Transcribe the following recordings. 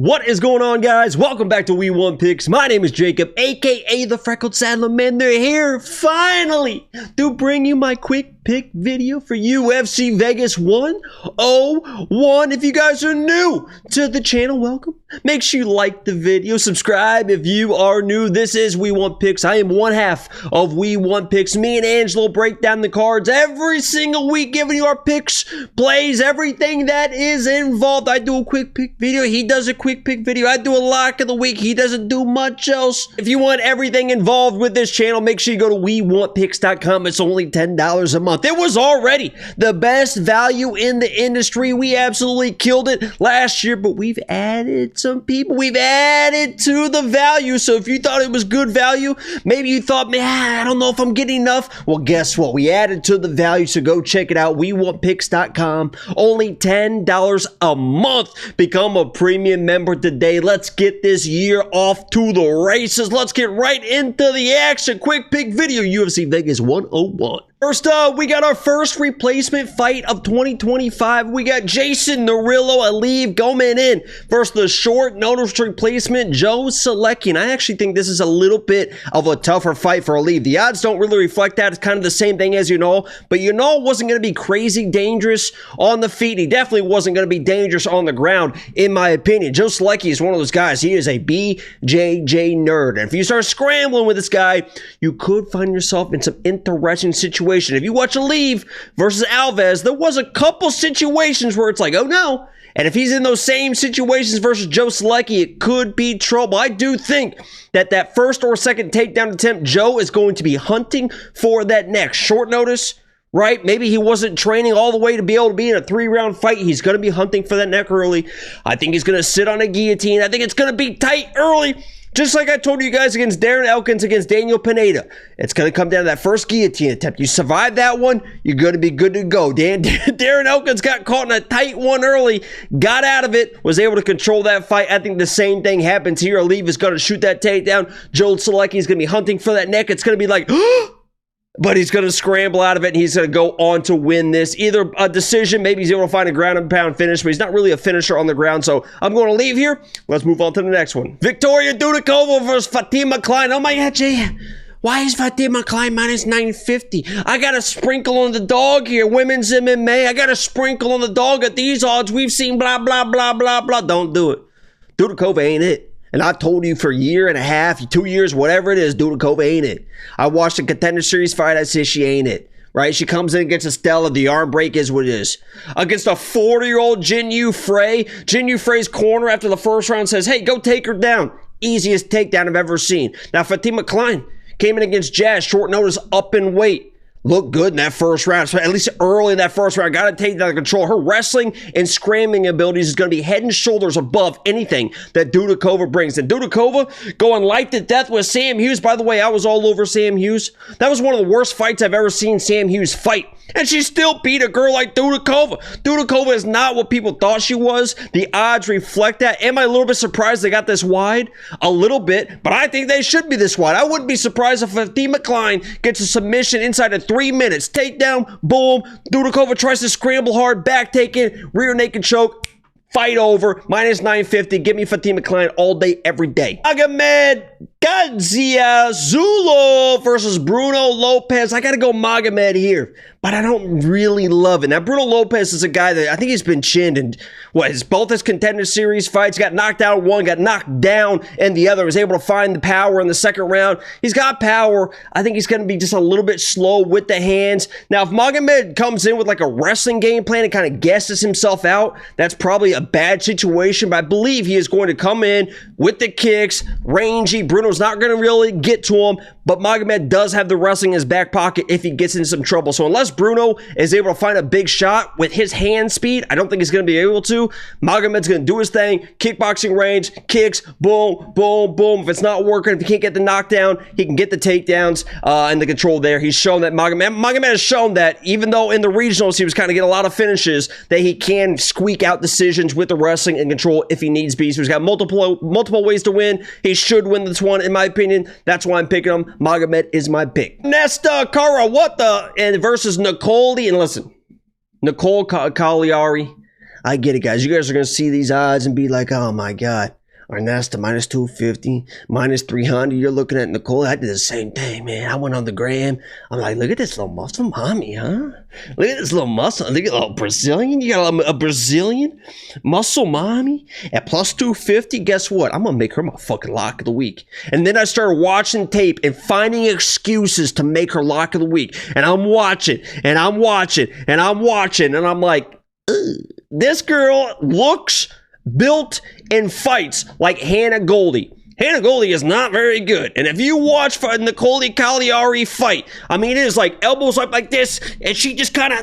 What is going on, guys? Welcome back to We Want Picks. My name is Jacob, aka the Freckled Saddler Man. They're here finally to bring you my quick pick video for UFC Vegas 101. If you guys are new to the channel, welcome. Make sure you like the video, subscribe if you are new. This is We Want Picks. I am one half of We Want Picks. Me and Angelo break down the cards every single week, giving you our picks, plays, everything that is involved. I do a quick pick video. He does a quick pick video. I do a lock of the week. He doesn't do much else. If you want everything involved with this channel, make sure you go to WeWantPicks.com. It's only $10 a month. It was already the best value in the industry. We absolutely killed it last year, but we've added some people. We've added to the value. So if you thought it was good value, maybe you thought, man, I don't know if I'm getting enough. Well, guess what? We added to the value. So go check it out. WeWantPicks.com. Only $10 a month. Become a premium member today. Let's get this year off to the races. Let's get right into the action. Quick pick video, UFC Vegas 101. First up, we got our first replacement fight of 2025. We got Jason Nurullo, Aliev going in versus the short notice replacement, Joe Solecki. And I actually think this is a little bit of a tougher fight for Aliev. The odds don't really reflect that. It's kind of the same thing as but wasn't going to be crazy dangerous on the feet. He definitely wasn't going to be dangerous on the ground, in my opinion. Joe Solecki is one of those guys. He is a BJJ nerd. And if you start scrambling with this guy, you could find yourself in some interesting situations. If you watch Aliev versus Alves, there was a couple situations where it's like, oh no. And if he's in those same situations versus Joe Solecki, it could be trouble. I do think that first or second takedown attempt, Joe is going to be hunting for that next. Short notice, right? Maybe he wasn't training all the way to be able to be in a 3-round fight. He's going to be hunting for that neck early. I think he's going to sit on a guillotine. I think it's going to be tight early. Just like I told you guys against Dern Elkins, against Daniel Pineda. It's going to come down to that first guillotine attempt. You survive that one, you're going to be good to go. Darren Elkins got caught in a tight one early, got out of it, was able to control that fight. I think the same thing happens here. Aliev is going to shoot that takedown. Joe Solecki is going to be hunting for that neck. It's going to be like, but he's going to scramble out of it, and he's going to go on to win this. Either a decision, maybe he's able to find a ground and pound finish, but he's not really a finisher on the ground, so I'm going to leave here. Let's move on to the next one. Victoria Dudakova versus Fatima Kline. Oh my God, Jay. Why is Fatima Kline minus 950? I got a sprinkle on the dog here. Women's MMA. I got a sprinkle on the dog at these odds. We've seen blah, blah, blah, blah, blah. Don't do it. Dudakova ain't it. And I've told you for a year and a half, 2 years, whatever it is, Dudakova ain't it. I watched a Contender Series fight. I say she ain't it. Right? She comes in against Estella. The arm break is what it is. Against a 40-year-old Jin Frey. Jin Frey's corner after the first round says, hey, go take her down. Easiest takedown I've ever seen. Now, Fatima Kline came in against Jazz. Short notice, up in weight. Looked good in that first round, so at least early in that first round. Got to take that control. Her wrestling and scrambling abilities is going to be head and shoulders above anything that Dudakova brings. And Dudakova going life to death with Sam Hughes. By the way, I was all over Sam Hughes. That was one of the worst fights I've ever seen Sam Hughes fight. And she still beat a girl like Dudakova. Dudakova is not what people thought she was. The odds reflect that. Am I a little bit surprised they got this wide? A little bit, but I think they should be this wide. I wouldn't be surprised if Fatima Kline gets a submission inside of 3 minutes. Takedown, boom. Dudakova tries to scramble hard, back taken, rear naked choke. Fight over, minus 950. Give me Fatima Kline all day, every day. Magomed, Gadzhiyasulov versus Bruno Lopes. I got to go Magomed here, but I don't really love it. Now, Bruno Lopes is a guy that I think he's been chinned in both his Contender Series fights. Got knocked out one, got knocked down in the other. Was able to find the power in the second round. He's got power. I think he's going to be just a little bit slow with the hands. Now, if Magomed comes in with like a wrestling game plan and kind of guesses himself out, that's probably a bad situation, but I believe he is going to come in with the kicks, rangy. Bruno's not going to really get to him, but Magomed does have the wrestling in his back pocket if he gets into some trouble. So unless Bruno is able to find a big shot with his hand speed, I don't think he's going to be able to. Magomed's going to do his thing, kickboxing range, kicks, boom, boom, boom. If it's not working, if he can't get the knockdown, he can get the takedowns and the control there. He's shown that Magomed has shown that even though in the regionals he was kind of getting a lot of finishes, that he can squeak out decisions with the wrestling and control if he needs be. So he's got multiple ways to win. He should win this one, in my opinion. That's why I'm picking him. Magomed is my pick. Ernesta and versus Nicolle. And listen, Nicolle Caliari. I get it, guys. You guys are going to see these odds and be like, oh my God. Ernesta minus 250, minus 300. You're looking at Nicolle. I did the same thing, man. I went on the gram. I'm like, look at this little muscle mommy, huh? Look at this little muscle. Look at a little Brazilian. You got a Brazilian muscle mommy at plus 250. Guess what? I'm going to make her my fucking lock of the week. And then I started watching tape and finding excuses to make her lock of the week. And I'm watching, and I'm watching, and I'm watching. And I'm like, ugh. This girl looks, built, and fights like Hannah Goldie. Hannah Goldie is not very good. And if you watch Nicolle Caliari fight, I mean, it is like elbows up like this, and she just kind of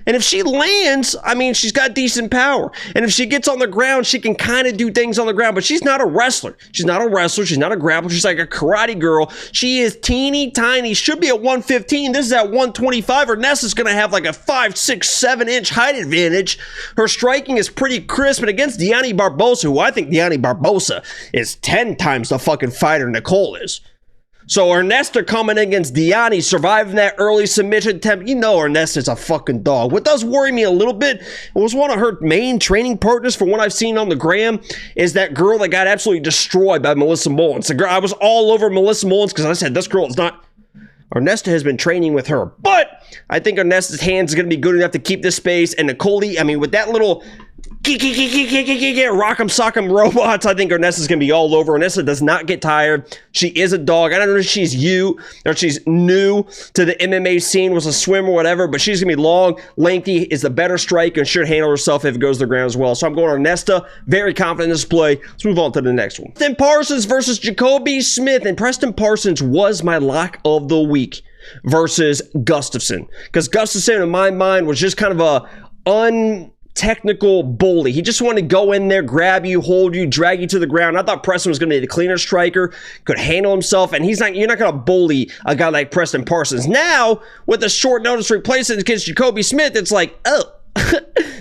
and if she lands, I mean, she's got decent power. And if she gets on the ground, she can kind of do things on the ground, but she's not a wrestler. She's not a wrestler. She's not a grappler. She's like a karate girl. She is teeny tiny. Should be at 115. This is at 125. Ernesta's going to have like a 5, 6, 7 inch height advantage. Her striking is pretty crisp, and against Diani Barbosa, who I think Diani Barbosa is 10 times the fucking fighter Nicolle is. So Ernesta coming against Diani, surviving that early submission attempt. You know Ernesta's a fucking dog. What does worry me a little bit, it was one of her main training partners from what I've seen on the gram, is that girl that got absolutely destroyed by Melissa Mullins. The girl, I was all over Melissa Mullins because I said, this girl is not... Ernesta has been training with her. But I think Ernesta's hands is going to be good enough to keep this space. And Nicolle, I mean, with that little... rock'em sock'em robots, I think Ernesta's gonna be all over. Ernesta does not get tired. She is a dog. I don't know if she's new to the MMA scene, was a swimmer or whatever, but she's gonna be long, lengthy, is the better striker, and should handle herself if it goes to the ground as well. So I'm going Ernesta. Very confident in this play. Let's move on to the next one. Then Parsons versus Jacobe Smith, and Preston Parsons was my lock of the week versus Gustafsson, because Gustafsson in my mind was just kind of a technical bully. He just wanted to go in there, grab you, hold you, drag you to the ground. I thought Preston was going to be the cleaner striker, could handle himself, and you're not going to bully a guy like Preston Parsons. Now, with a short notice replacement against Jacobe Smith, it's like, oh,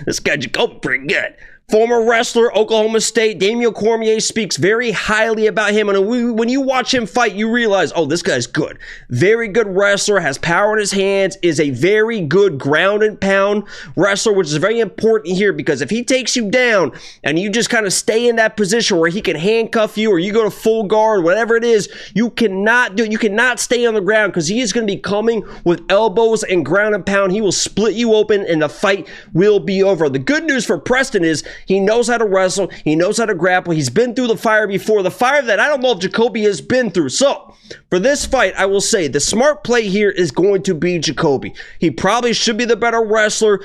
this guy Jacobe pretty good. Former wrestler, Oklahoma State. Daniel Cormier speaks very highly about him. And when you watch him fight, you realize, oh, this guy's good. Very good wrestler, has power in his hands, is a very good ground and pound wrestler, which is very important here because if he takes you down and you just kind of stay in that position where he can handcuff you or you go to full guard, whatever it is, you cannot do it. You cannot stay on the ground because he is going to be coming with elbows and ground and pound. He will split you open and the fight will be over. The good news for Preston is he knows how to wrestle. He knows how to grapple. He's been through the fire before. The fire that I don't know if Jacobe has been through. So, for this fight, I will say the smart play here is going to be Jacobe. He probably should be the better wrestler.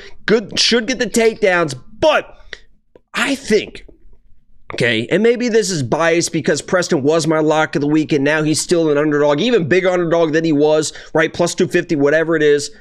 Should get the takedowns. But I think, okay, and maybe this is biased because Preston was my lock of the week and now he's still an underdog. Even bigger underdog than he was, right? Plus 250, whatever it is.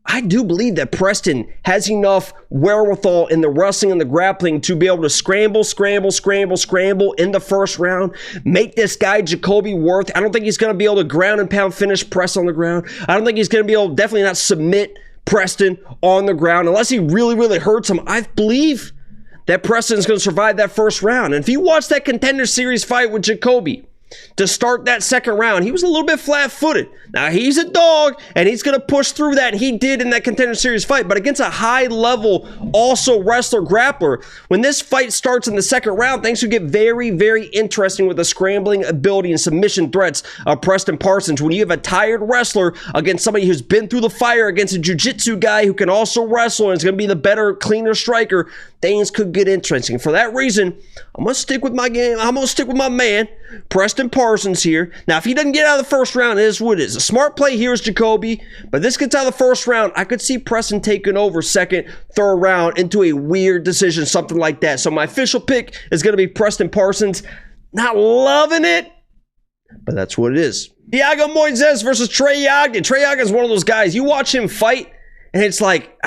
I do believe that Preston has enough wherewithal in the wrestling and the grappling to be able to scramble in the first round, make this guy Jacobe worth. I don't think he's going to be able to ground and pound finish Preston on the ground. I don't think he's going to be able to definitely not submit Preston on the ground unless he really, really hurts him. I believe that Preston's going to survive that first round. And if you watch that Contender Series fight with Jacobe, to start that second round, he was a little bit flat-footed. Now, he's a dog, and he's going to push through that, and he did in that Contender Series fight, but against a high-level, also wrestler-grappler, when this fight starts in the second round, things will get very, very interesting with the scrambling ability and submission threats of Preston Parsons. When you have a tired wrestler against somebody who's been through the fire, against a jiu-jitsu guy who can also wrestle and is going to be the better, cleaner striker, things could get interesting. For that reason, I'm going to stick with my game. I'm going to stick with my man, Preston Parsons here. Now, if he doesn't get out of the first round, it is what it is. A smart play here is Jacobe, but this gets out of the first round. I could see Preston taking over second, third round into a weird decision, something like that. So my official pick is going to be Preston Parsons. Not loving it, but that's what it is. Thiago Moises versus Trey Ogden. Trey Ogden is one of those guys. You watch him fight, and it's like,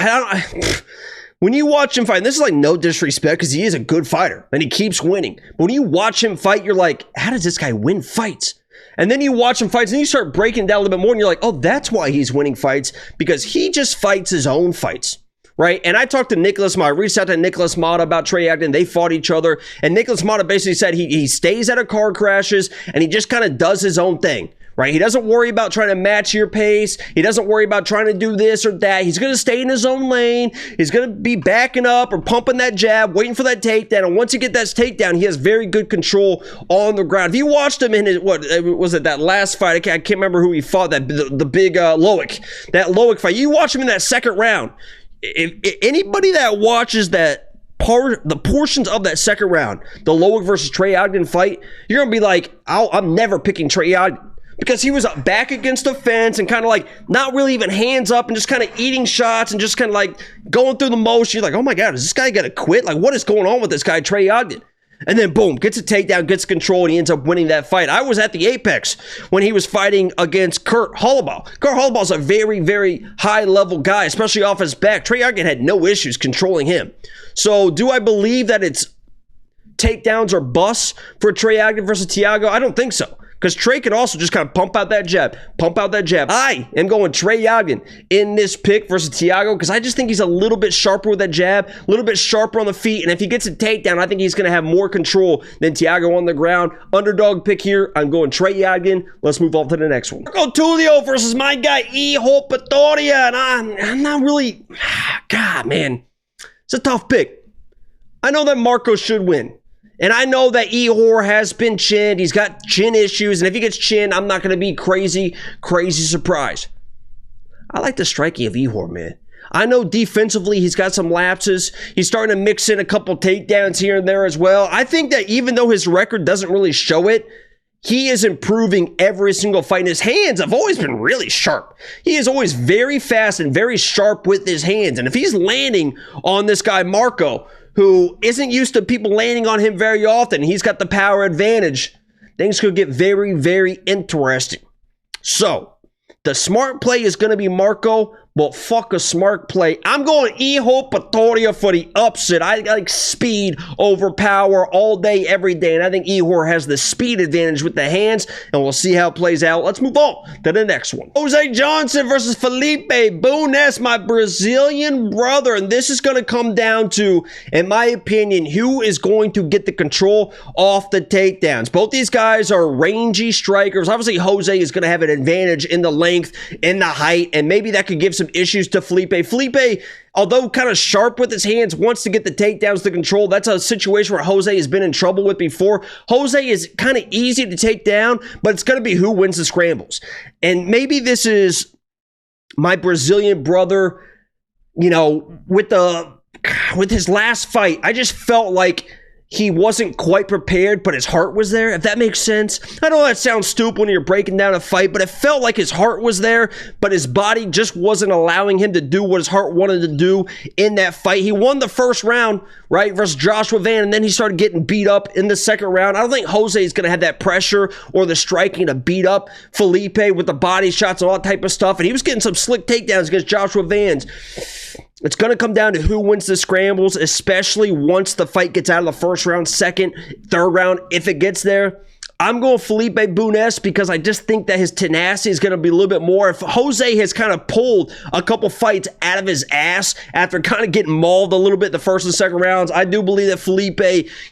when you watch him fight, and this is like no disrespect because he is a good fighter and he keeps winning. But when you watch him fight, you're like, how does this guy win fights? And then you watch him fights and you start breaking down a little bit more and you're like, oh, that's why he's winning fights, because he just fights his own fights, right? And I talked to Nicholas Mata, reached out to Nicholas Mata about Trey Ogden. They fought each other. And Nicholas Mata basically said he stays out of car crashes and he just kind of does his own thing. right? He doesn't worry about trying to match your pace. He doesn't worry about trying to do this or that. He's going to stay in his own lane. He's going to be backing up or pumping that jab, waiting for that takedown. And once he gets that takedown, he has very good control on the ground. If you watched him in his, what was it, that last fight? I can't remember who he fought, that the big Loic, that Loic fight. You watch him in that second round. If anybody that watches that, the portions of that second round, the Loic versus Trey Ogden fight, you're gonna be like, I'm never picking Trey Ogden, because he was back against the fence and kind of like not really even hands up and just kind of eating shots and just kind of like going through the motion. You're like, oh my God, is this guy gonna quit? Like, what is going on with this guy, Trey Ogden? And then boom, gets a takedown, gets control, and he ends up winning that fight. I was at the Apex when he was fighting against Kurt Holobaugh. Kurt Holobaugh a very, very high-level guy, especially off his back. Trey Ogden had no issues controlling him. So do I believe that it's takedowns or busts for Trey Ogden versus Thiago? I don't think so, because Trey could also just kind of pump out that jab, pump out that jab. I am going Trey Ogden in this pick versus Thiago, because I just think he's a little bit sharper with that jab, a little bit sharper on the feet, and if he gets a takedown, I think he's going to have more control than Thiago on the ground. Underdog pick here. I'm going Trey Ogden. Let's move on to the next one. Go Tulio versus my guy Ihor Potieria, and I'm not really, God, man, it's a tough pick. I know that Marco should win. And I know that Ihor has been chinned. He's got chin issues. And if he gets chinned, I'm not going to be crazy surprised. I like the striking of Ihor, man. I know defensively he's got some lapses. He's starting to mix in a couple takedowns here and there as well. I think that even though his record doesn't really show it, he is improving every single fight. And his hands have always been really sharp. He is always very fast and very sharp with his hands. And if he's landing on this guy, Marco, who isn't used to people landing on him very often, he's got the power advantage, things could get very, very interesting. So, the smart play is going to be Marco, but fuck a smart play. I'm going Ihor Potieria for the upset. I like speed over power all day, every day, and I think Ihor has the speed advantage with the hands, and we'll see how it plays out. Let's move on to the next one. Jose Johnson versus Felipe Bunes, my Brazilian brother, and this is going to come down to, in my opinion, who is going to get the control off the takedowns. Both these guys are rangy strikers. Obviously, Jose is going to have an advantage in the length, in the height, and maybe that could give some issues to Felipe. Felipe, although kind of sharp with his hands, wants to get the takedowns to control. That's a situation where Jose has been in trouble with before. Jose is kind of easy to take down, but it's going to be who wins the scrambles. And maybe this is my Brazilian brother, you know, with his last fight. I just felt like he wasn't quite prepared, but his heart was there, if that makes sense. I know that sounds stupid when you're breaking down a fight, but it felt like his heart was there, but his body just wasn't allowing him to do what his heart wanted to do in that fight. He won the first round, right, versus Joshua Van, and then he started getting beat up in the second round. I don't think Jose is going to have that pressure or the striking to beat up Felipe with the body shots and all that type of stuff, and he was getting some slick takedowns against Joshua Vans. It's going to come down to who wins the scrambles, especially once the fight gets out of the first round, second, third round, if it gets there. I'm going Felipe Bunes because I just think that his tenacity is going to be a little bit more. If Jose has kind of pulled a couple fights out of his ass after kind of getting mauled a little bit the first and second rounds, I do believe that Felipe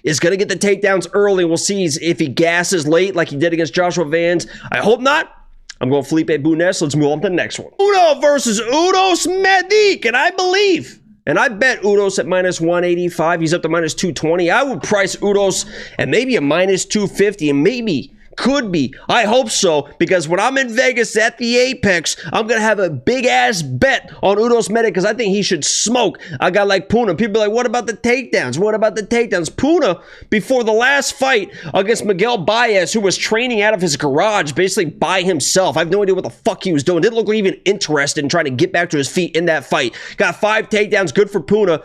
is going to get the takedowns early. We'll see if he gasses late like he did against Joshua Vans. I hope not. I'm going Felipe Bunes. Let's move on to the next one. Udo versus Udos Medic. And I believe, and I bet Udos at minus 185. He's up to minus 220. I would price Udos at maybe a minus 250 and maybe could be. I hope so, because when I'm in Vegas at the Apex, I'm going to have a big-ass bet on Udos Medic because I think he should smoke a guy like Puna. People are like, what about the takedowns? What about the takedowns? Puna, before the last fight against Miguel Baez, who was training out of his garage basically by himself. I have no idea what the fuck he was doing. Didn't look even interested in trying to get back to his feet in that fight. Got 5 takedowns. Good for Puna.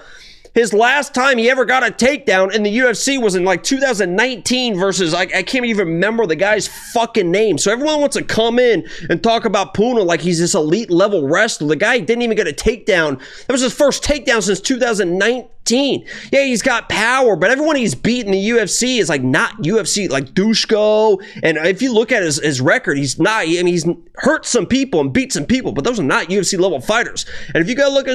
His last time he ever got a takedown in the UFC was in like 2019 versus, I can't even remember the guy's fucking name. So everyone wants to come in and talk about Puna like he's this elite level wrestler. The guy didn't even get a takedown. That was his first takedown since 2019. Yeah, he's got power, but everyone he's beat in the UFC is like not UFC, like Dushko. And if you look at his record, he's not, I mean, he's hurt some people and beat some people, but those are not UFC level fighters. And if you gotta look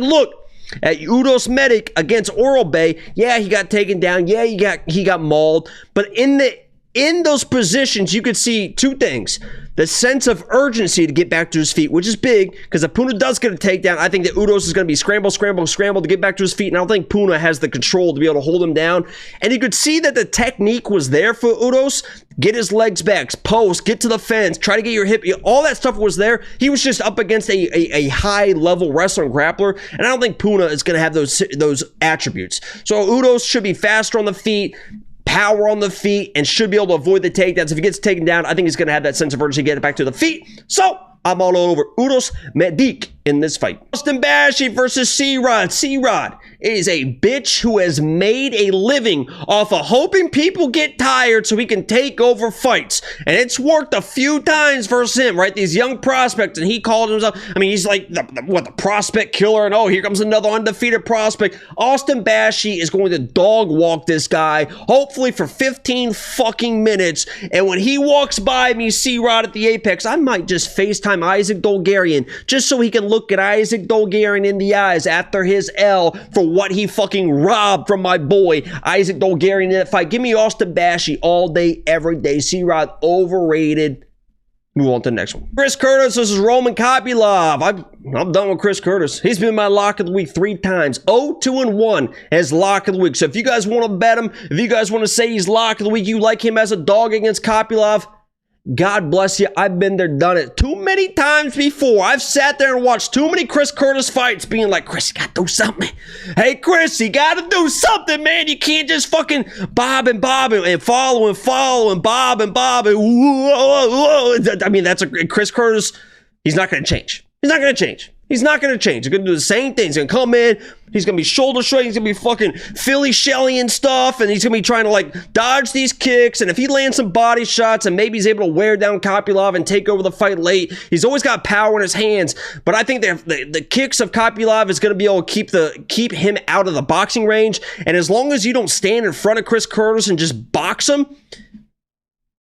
at Udos Medic against Oral Bay, yeah, he got taken down. Yeah, he got mauled. But in those positions, you could see two things. the sense of urgency to get back to his feet, which is big, because if Puna does get a takedown, I think that Udos is going to be scramble to get back to his feet, and I don't think Puna has the control to be able to hold him down. And you could see that the technique was there for Udos. Get his legs back, post, get to the fence, try to get your hip, all that stuff was there. He was just up against a high-level wrestler and grappler, and I don't think Puna is going to have those attributes. So Udos should be faster on the feet, power on the feet, and should be able to avoid the takedowns. If he gets taken down, I think he's going to have that sense of urgency to get it back to the feet. So I'm all over Udos Medic in this fight. Austin Bashi versus C-Rod. C-Rod is a bitch who has made a living off of hoping people get tired so he can take over fights. And it's worked a few times versus him, right? These young prospects, and he called himself, I mean, he's like, the prospect killer, and oh, here comes another undefeated prospect. Austin Bashi is going to dog walk this guy, hopefully for 15 fucking minutes. And when he walks by me, C-Rod at the Apex, I might just FaceTime Isaac Dolgarian just so he can look at Isaac Dolgarian in the eyes after his L for what he fucking robbed from my boy Isaac Dolgarian in that fight. Give me Austin Bashi all day, every day. C-Rod overrated. Move on to the next one. Chris Curtis versus Roman Kopylov. I'm done with Chris Curtis. He's been my lock of the week 3 times. 0-2-1 as lock of the week. So if you guys want to bet him, if you guys want to say he's lock of the week, you like him as a dog against Kopylov, God bless you. I've been there, done it too many times before. I've sat there and watched too many Chris Curtis fights being like, Chris, you gotta do something. Hey, Chris, you gotta do something, man. You can't just fucking bob and follow and bob and bob and whoa. I mean, that's a Chris Curtis. He's not gonna change. He's not gonna change. He's not going to change. He's going to do the same thing. He's going to come in. He's going to be shoulder shrugging. He's going to be fucking Philly Shelly and stuff. And he's going to be trying to like dodge these kicks. And if he lands some body shots and maybe he's able to wear down Kopylov and take over the fight late, he's always got power in his hands. But I think the kicks of Kopylov is going to be able to keep him out of the boxing range. And as long as you don't stand in front of Chris Curtis and just box him,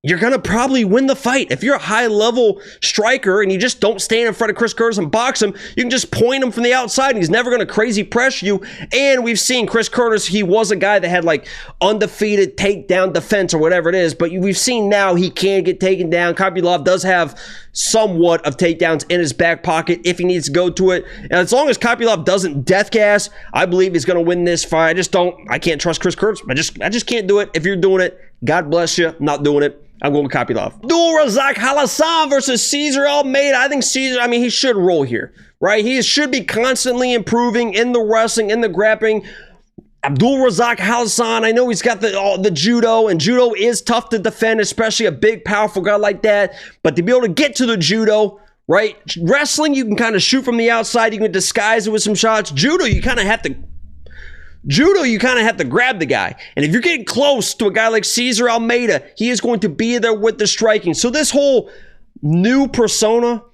you're going to probably win the fight. If you're a high-level striker and you just don't stand in front of Chris Curtis and box him, you can just point him from the outside and he's never going to crazy press you. And we've seen Chris Curtis, he was a guy that had like undefeated takedown defense or whatever it is, but we've seen now he can get taken down. Kopylov does have somewhat of takedowns in his back pocket if he needs to go to it. And as long as Kopylov doesn't death gas, I believe he's going to win this fight. I can't trust Chris Curtis. I just can't do it. If you're doing it, God bless you. I'm not doing it. I'm going with Kopylov. Abdulrazak Halassan versus Cesar Almeida. I think Cesar, he should roll here, right? He should be constantly improving in the wrestling, in the grappling. Abdulrazak Halassan, I know he's got the judo, and judo is tough to defend, especially a big, powerful guy like that. But to be able to get to the judo, right? Wrestling, you can kind of shoot from the outside. You can disguise it with some shots. Judo, you kind of have to grab the guy. And if you're getting close to a guy like Cesar Almeida, he is going to be there with the striking. So this whole new persona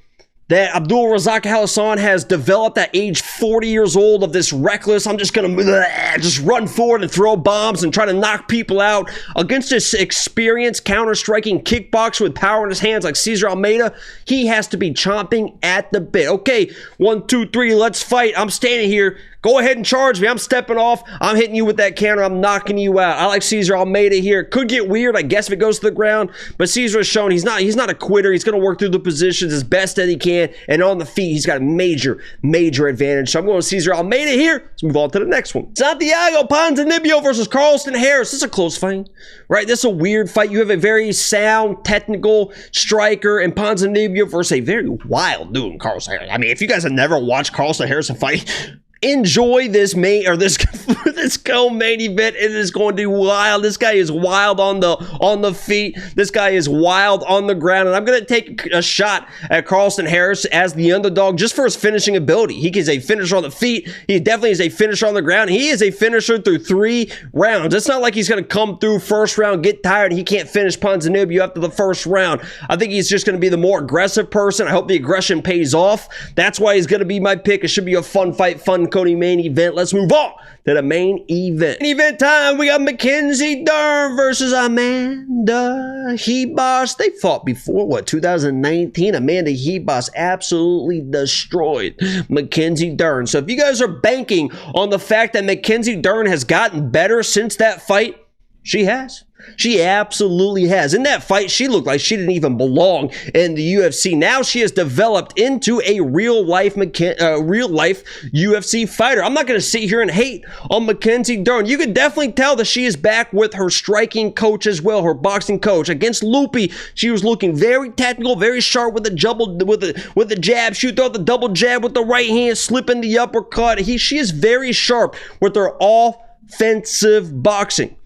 that Abdulrazak Halassan has developed at age 40 years old of this reckless, I'm just going to just run forward and throw bombs and try to knock people out against this experienced counter-striking kickboxer with power in his hands like Cesar Almeida, he has to be chomping at the bit. Okay, 1, 2, 3, let's fight. I'm standing here. Go ahead and charge me. I'm stepping off. I'm hitting you with that counter. I'm knocking you out. I like Cesar Almeida here. Could get weird, I guess, if it goes to the ground. But Cesar has shown he's not a quitter. He's going to work through the positions as best that he can. And on the feet, he's got a major, major advantage. So I'm going with Cesar Almeida here. Let's move on to the next one. Santiago Ponzinibbio versus Carlston Harris. This is a close fight, right? This is a weird fight. You have a very sound, technical striker in Ponzinibbio versus a very wild dude in Carlston Harris. If you guys have never watched Carlston Harris fight, enjoy this this co-main event. It is going to be wild. This guy is wild on the feet. This guy is wild on the ground. And I'm going to take a shot at Carlston Harris as the underdog just for his finishing ability. He is a finisher on the feet. He definitely is a finisher on the ground. He is a finisher through 3 rounds. It's not like he's going to come through first round, get tired, and he can't finish Ponzinibbio after the first round. I think he's just going to be the more aggressive person. I hope the aggression pays off. That's why he's going to be my pick. It should be a fun fight, fun Cody main event. Let's move on to the main event. Main event time, we got Mackenzie Dern versus Amanda Ribas. They fought before, 2019? Amanda Ribas absolutely destroyed Mackenzie Dern. So if you guys are banking on the fact that Mackenzie Dern has gotten better since that fight, she has. She absolutely has. In that fight, she looked like she didn't even belong in the UFC. Now she has developed into a real-life UFC fighter. I'm not going to sit here and hate on Mackenzie Dern. You can definitely tell that she is back with her striking coach as well, her boxing coach. Against Lope, she was looking very tactical, very sharp with the jab. She would throw the double jab with the right hand, slipping the uppercut. She is very sharp with her offensive boxing.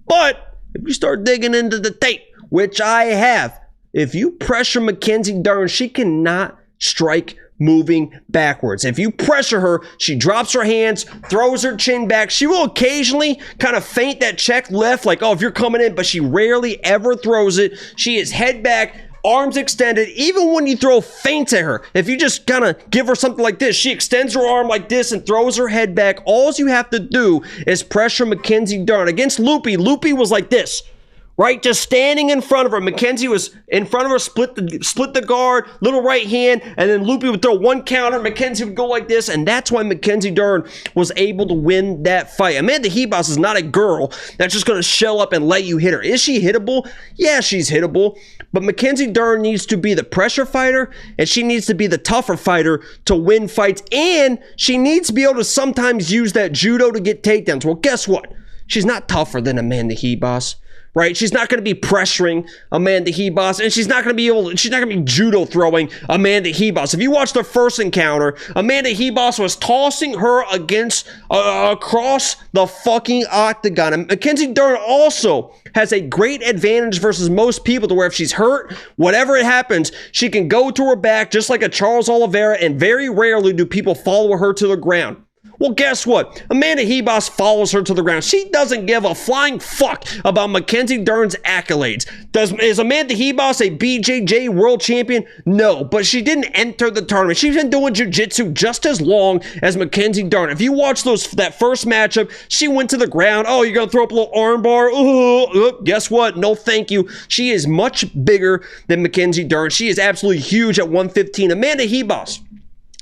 But if you start digging into the tape, which I have, if you pressure Mackenzie Dern, she cannot strike moving backwards. If you pressure her, she drops her hands, throws her chin back. She will occasionally kind of feint that check left, like, oh, if you're coming in, but she rarely ever throws it. She is head back, arms extended. Even when you throw feints at her, if you just kind of give her something like this, she extends her arm like this and throws her head back. All you have to do is pressure Mackenzie Dern. Against Lope was like this, right? Just standing in front of her. Mackenzie was in front of her, split the guard, little right hand, and then Lope would throw one counter. Mackenzie would go like this, and that's why Mackenzie Dern was able to win that fight. Amanda Ribas is not a girl that's just going to shell up and let you hit her. Is she hittable? Yeah, she's hittable, but Mackenzie Dern needs to be the pressure fighter, and she needs to be the tougher fighter to win fights, and she needs to be able to sometimes use that judo to get takedowns. Well, guess what? She's not tougher than Amanda Ribas. Right? She's not going to be pressuring Amanda Ribas, and she's not going to be judo throwing Amanda Ribas. If you watch the first encounter, Amanda Ribas was tossing her across the fucking octagon. And Mackenzie Dern also has a great advantage versus most people to where if she's hurt, whatever it happens, she can go to her back just like a Charles Oliveira, and very rarely do people follow her to the ground. Well, guess what? Amanda Ribas follows her to the ground. She doesn't give a flying fuck about Mackenzie Dern's accolades. Is Amanda Ribas a BJJ world champion? No, but she didn't enter the tournament. She's been doing jiu-jitsu just as long as Mackenzie Dern. If you watch that first matchup, she went to the ground. Oh, you're going to throw up a little armbar? Guess what? No, thank you. She is much bigger than Mackenzie Dern. She is absolutely huge at 115. Amanda Ribas,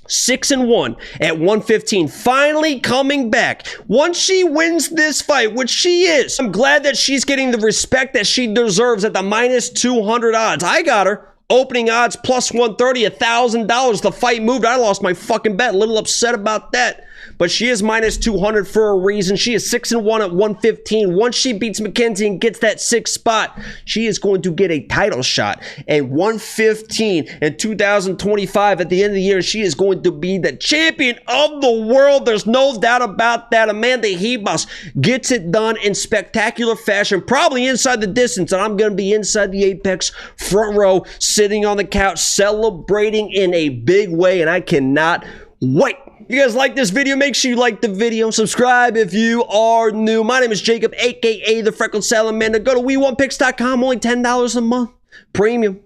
6-1 at 115, finally coming back. Once she wins this fight, which she is, I'm glad that she's getting the respect that she deserves at the minus 200 odds. I got her. Opening odds plus 130, $1,000. The fight moved. I lost my fucking bet. A little upset about that. But she is minus 200 for a reason. She is 6-1 at 115. Once she beats Mackenzie and gets that 6th spot, she is going to get a title shot at 115 in 2025. At the end of the year, she is going to be the champion of the world. There's no doubt about that. Amanda Ribas gets it done in spectacular fashion, probably inside the distance, and I'm going to be inside the Apex front row, sitting on the couch, celebrating in a big way, and I cannot wait. If you guys like this video, make sure you like the video. Subscribe if you are new. My name is Jacob, a.k.a. the Freckled Salamander. Go to we1picks.com, only $10 a month. Premium.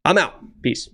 I'm out. Peace.